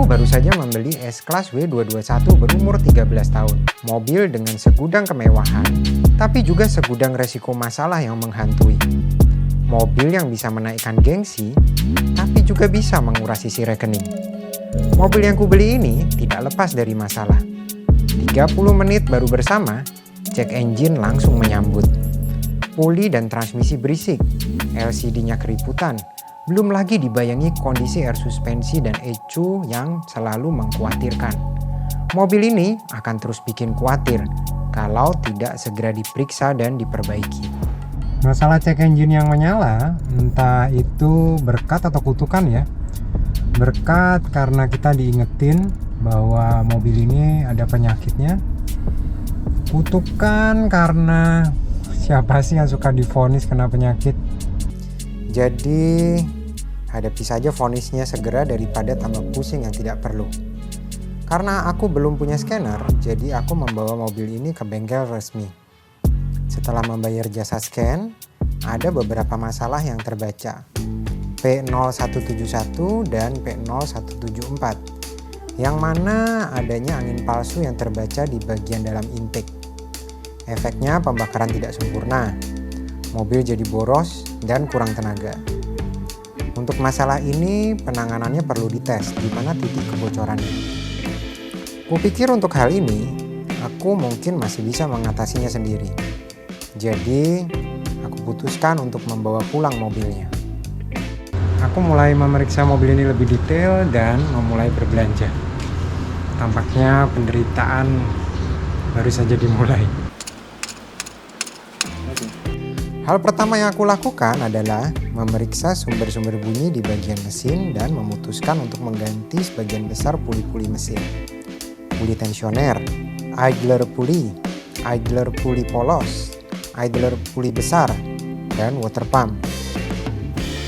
Aku baru saja membeli S-Class W221 berumur 13 tahun. Mobil dengan segudang kemewahan, tapi juga segudang resiko masalah yang menghantui. Mobil yang bisa menaikkan gengsi, tapi juga bisa menguras sisi rekening. Mobil yang kubeli ini tidak lepas dari masalah. 30 menit baru bersama, cek engine langsung menyambut. Puli dan transmisi berisik, LCD-nya keriputan, belum lagi dibayangi kondisi air suspensi dan ECU yang selalu mengkhawatirkan. Mobil ini akan terus bikin khawatir kalau tidak segera diperiksa dan diperbaiki. Masalah cek engine yang menyala, entah itu berkat atau kutukan ya. Berkat karena kita diingetin bahwa mobil ini ada penyakitnya. Kutukan karena siapa sih yang suka divonis kena penyakit? Jadi hadapi saja vonisnya segera daripada tambah pusing yang tidak perlu. Karena aku belum punya scanner, jadi aku membawa mobil ini ke bengkel resmi. Setelah membayar jasa scan, ada beberapa masalah yang terbaca. P0171 dan P0174, yang mana adanya angin palsu yang terbaca di bagian dalam intake. Efeknya pembakaran tidak sempurna, mobil jadi boros dan kurang tenaga. Untuk masalah ini penanganannya perlu dites di mana titik kebocorannya. Kupikir untuk hal ini, aku mungkin masih bisa mengatasinya sendiri. Jadi, aku putuskan untuk membawa pulang mobilnya. Aku mulai memeriksa mobil ini lebih detail dan memulai berbelanja. Tampaknya penderitaan baru saja dimulai. Hal pertama yang aku lakukan adalah memeriksa sumber-sumber bunyi di bagian mesin dan memutuskan untuk mengganti sebagian besar puli-puli mesin. Puli tensioner, idler puli polos, idler puli besar, dan water pump.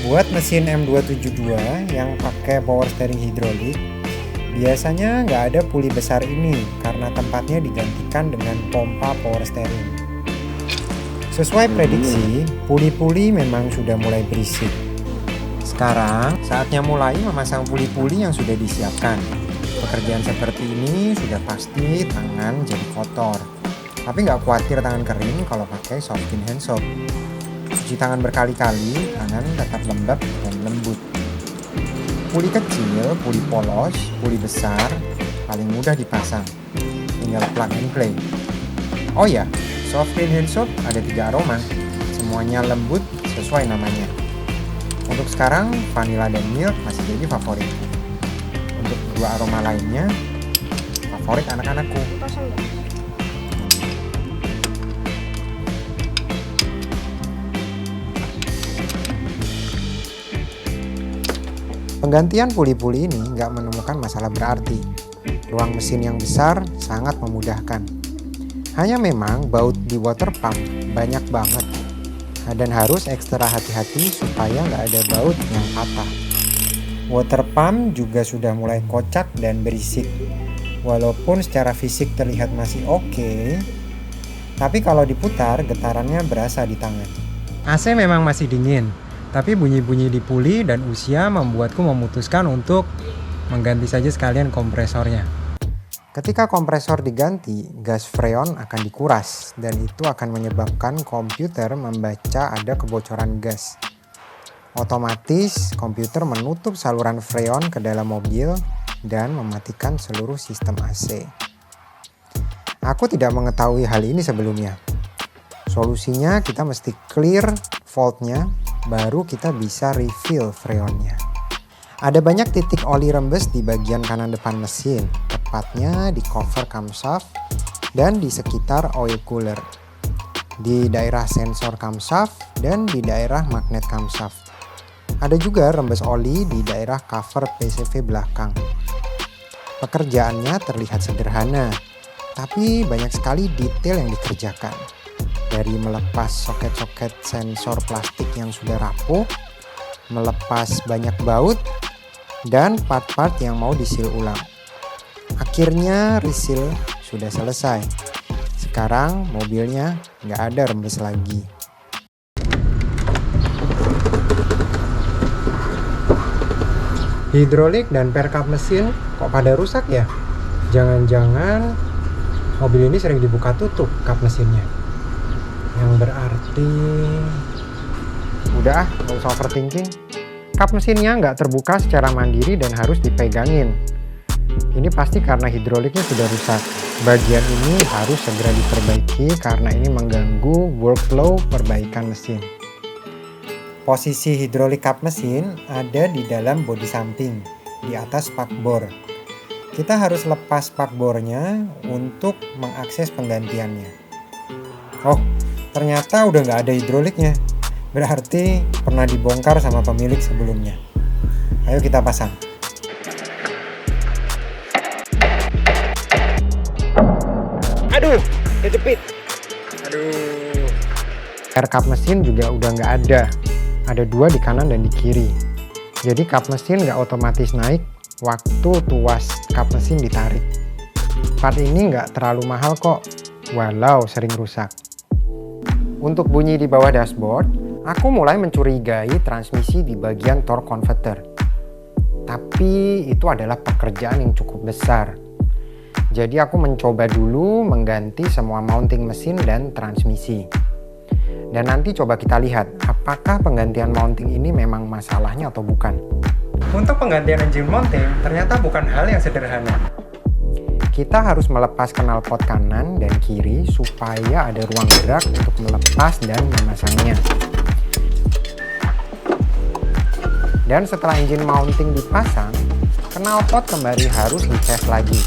Buat mesin M272 yang pakai power steering hidrolik, biasanya nggak ada puli besar ini karena tempatnya digantikan dengan pompa power steering. Sesuai prediksi, puli-puli memang sudah mulai berisik. Sekarang, saatnya mulai memasang puli-puli yang sudah disiapkan. Pekerjaan seperti ini sudah pasti tangan jadi kotor. Tapi nggak khawatir tangan kering kalau pakai soft clean hand soap. Cuci tangan berkali-kali, tangan tetap lembab dan lembut. Puli kecil, puli polos, puli besar, paling mudah dipasang. Tinggal plug and play. Oh ya, soft clean hand soap ada 3 aroma, semuanya lembut sesuai namanya. Untuk sekarang, vanilla dan milk masih jadi favoritku. Untuk 2 aroma lainnya, favorit anak-anakku. Penggantian puli-puli ini nggak menemukan masalah berarti. Ruang mesin yang besar sangat memudahkan. Hanya memang baut di water pump banyak banget dan harus ekstra hati-hati supaya nggak ada baut yang patah. Water pump juga sudah mulai kocak dan berisik. Walaupun secara fisik terlihat masih oke, tapi kalau diputar getarannya berasa di tangan. AC memang masih dingin, tapi bunyi-bunyi di puli dan usia membuatku memutuskan untuk mengganti saja sekalian kompresornya. Ketika kompresor diganti, gas freon akan dikuras dan itu akan menyebabkan komputer membaca ada kebocoran gas. Otomatis komputer menutup saluran freon ke dalam mobil dan mematikan seluruh sistem AC. Aku tidak mengetahui hal ini sebelumnya. Solusinya kita mesti clear faultnya, baru kita bisa refill freonnya. Ada banyak titik oli rembes di bagian kanan depan mesin, tepatnya di cover camshaft dan di sekitar oil cooler, di daerah sensor camshaft dan di daerah magnet camshaft. Ada juga rembes oli di daerah cover PCV belakang. Pekerjaannya terlihat sederhana, tapi banyak sekali detail yang dikerjakan. Dari melepas soket-soket sensor plastik yang sudah rapuh, melepas banyak baut, dan part-part yang mau disil ulang. Akhirnya reseal sudah selesai. Sekarang mobilnya nggak ada rembes lagi. Hidrolik dan perkap mesin kok pada rusak ya? Jangan-jangan mobil ini sering dibuka tutup kap mesinnya. Yang berarti... Udah, nggak usah overthinking. Kap mesinnya nggak terbuka secara mandiri dan harus dipegangin. Ini pasti karena hidroliknya sudah rusak. Bagian ini harus segera diperbaiki karena ini mengganggu workflow perbaikan mesin. Posisi hidrolik kap mesin ada di dalam bodi samping, di atas spakbor. Kita harus lepas spakbornya untuk mengakses penggantiannya. Oh, ternyata udah nggak ada hidroliknya. Berarti pernah dibongkar sama pemilik sebelumnya. Ayo kita pasang. Aduh, kejepit. Aduh. Air kap mesin juga udah nggak ada. Ada 2 di kanan dan di kiri. Jadi kap mesin nggak otomatis naik waktu tuas kap mesin ditarik. Part ini nggak terlalu mahal kok, walau sering rusak. Untuk bunyi di bawah dashboard, aku mulai mencurigai transmisi di bagian torque converter. Tapi itu adalah pekerjaan yang cukup besar. Jadi aku mencoba dulu mengganti semua mounting mesin dan transmisi. Dan nanti coba kita lihat apakah penggantian mounting ini memang masalahnya atau bukan. Untuk penggantian engine mounting ternyata bukan hal yang sederhana. Kita harus melepas knalpot kanan dan kiri supaya ada ruang gerak untuk melepas dan memasangnya. Dan setelah engine mounting dipasang, knalpot kembali harus dites lagi.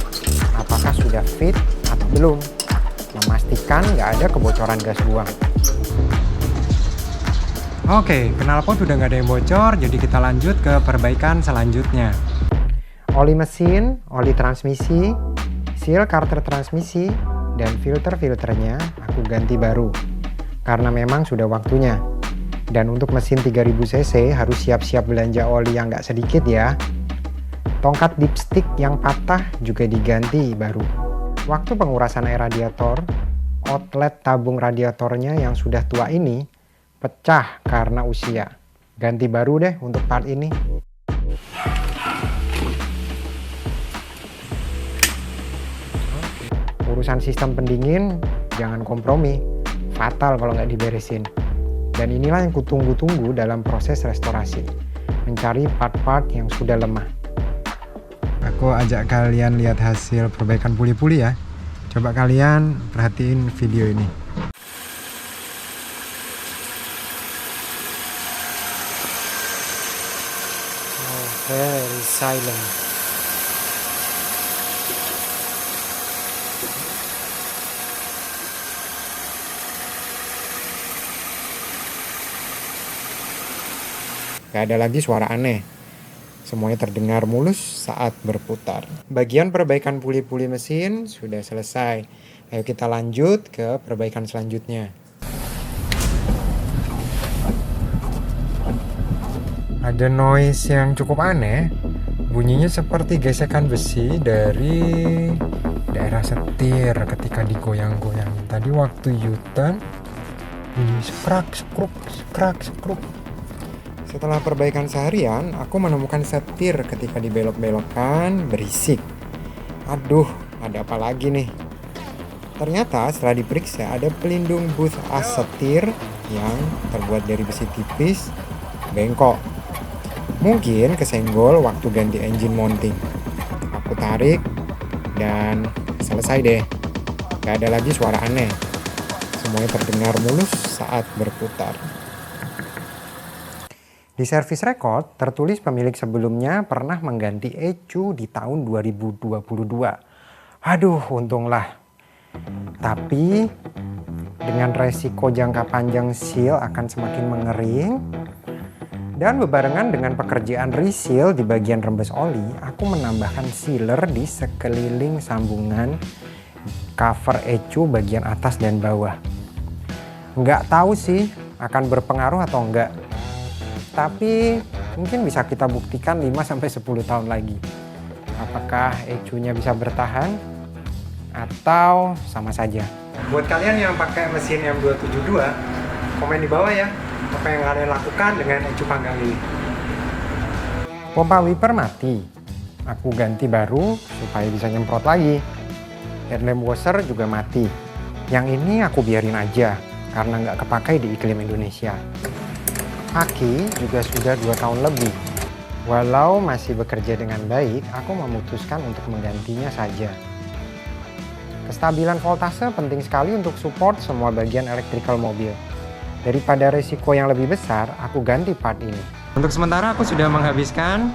Apakah sudah fit atau belum. Memastikan nggak ada kebocoran gas buang. Oke, knalpot udah nggak ada yang bocor, jadi kita lanjut ke perbaikan selanjutnya. Oli mesin, oli transmisi, seal karter transmisi, dan filter-filternya aku ganti baru. Karena memang sudah waktunya. Dan untuk mesin 3000 cc harus siap-siap belanja oli yang nggak sedikit ya. Tongkat dipstick yang patah juga diganti baru. Waktu pengurasan air radiator, outlet tabung radiatornya yang sudah tua ini pecah karena usia. Ganti baru deh untuk part ini. Urusan sistem pendingin jangan kompromi, fatal kalau nggak diberesin. Dan inilah yang kutunggu-tunggu dalam proses restorasi, mencari part-part yang sudah lemah. Aku ajak kalian lihat hasil perbaikan puli-puli ya. Coba kalian perhatiin video ini. Very silent. Gak ada lagi suara aneh. Semuanya terdengar mulus saat berputar. Bagian perbaikan puli-puli mesin sudah selesai. Ayo kita lanjut ke perbaikan selanjutnya. Ada noise yang cukup aneh, bunyinya seperti gesekan besi dari daerah setir ketika digoyang-goyang. Tadi waktu U-turn, bunyi skrak, skruk, skrak, skruk. Setelah perbaikan seharian, aku menemukan setir ketika dibelok-belokkan berisik. Aduh, ada apa lagi nih? Ternyata setelah diperiksa ada pelindung booth as setir yang terbuat dari besi tipis, bengkok. Mungkin kesenggol waktu ganti engine mounting. Aku tarik dan selesai deh. Gak ada lagi suara aneh. Semuanya terdengar mulus saat berputar. Di service record tertulis pemilik sebelumnya pernah mengganti ECU di tahun 2022. Aduh, untunglah. Tapi dengan resiko jangka panjang seal akan semakin mengering, dan bebarengan dengan pekerjaan reseal di bagian rembes oli, aku menambahkan sealer di sekeliling sambungan cover ECU bagian atas dan bawah. Nggak tahu sih akan berpengaruh atau enggak. Tapi mungkin bisa kita buktikan 5-10 tahun lagi. Apakah ECU-nya bisa bertahan atau sama saja. Buat kalian yang pakai mesin M272, komen di bawah ya. Apa yang kalian lakukan dengan ECU panggang ini. Pompa wiper mati. Aku ganti baru supaya bisa nyemprot lagi. Headlamp washer juga mati. Yang ini aku biarin aja karena nggak kepakai di iklim Indonesia. Aki juga sudah 2 tahun lebih. Walau masih bekerja dengan baik, aku memutuskan untuk menggantinya saja. Kestabilan voltase penting sekali untuk support semua bagian electrical mobil. Daripada resiko yang lebih besar, aku ganti part ini. Untuk sementara aku sudah menghabiskan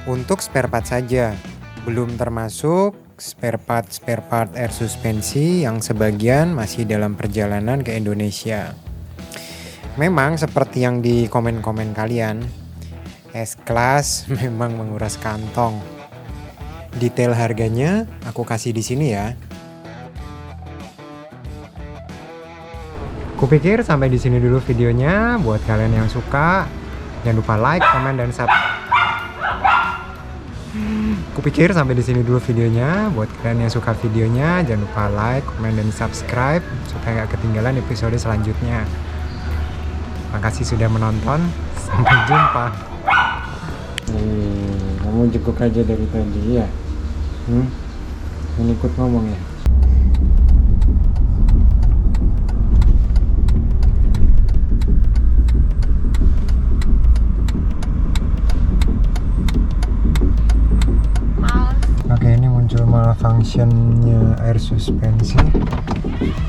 untuk spare part saja. Belum termasuk spare part air suspensi yang sebagian masih dalam perjalanan ke Indonesia. Memang seperti yang di komen-komen kalian, S-Class memang menguras kantong. Detail harganya aku kasih di sini ya. Kupikir sampai di sini dulu videonya. Buat kalian yang suka, jangan lupa like, komen, dan subscribe. Kupikir sampai di sini dulu videonya. Buat kalian yang suka videonya, jangan lupa like, komen, dan subscribe supaya gak ketinggalan episode selanjutnya. Makasih sudah menonton. Sampai jumpa. Kamu jenguk aja dari tadi ya. Ini ikut ngomong ya. Oke, ini muncul malfunctionnya air suspensi.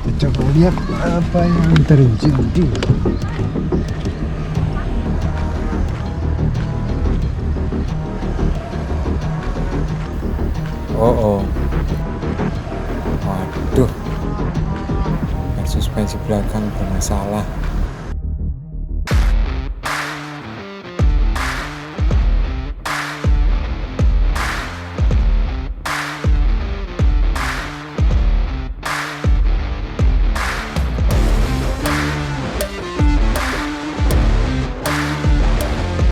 Kita coba lihat apa yang terjadi. Oh, waduh, air suspensi belakang bermasalah.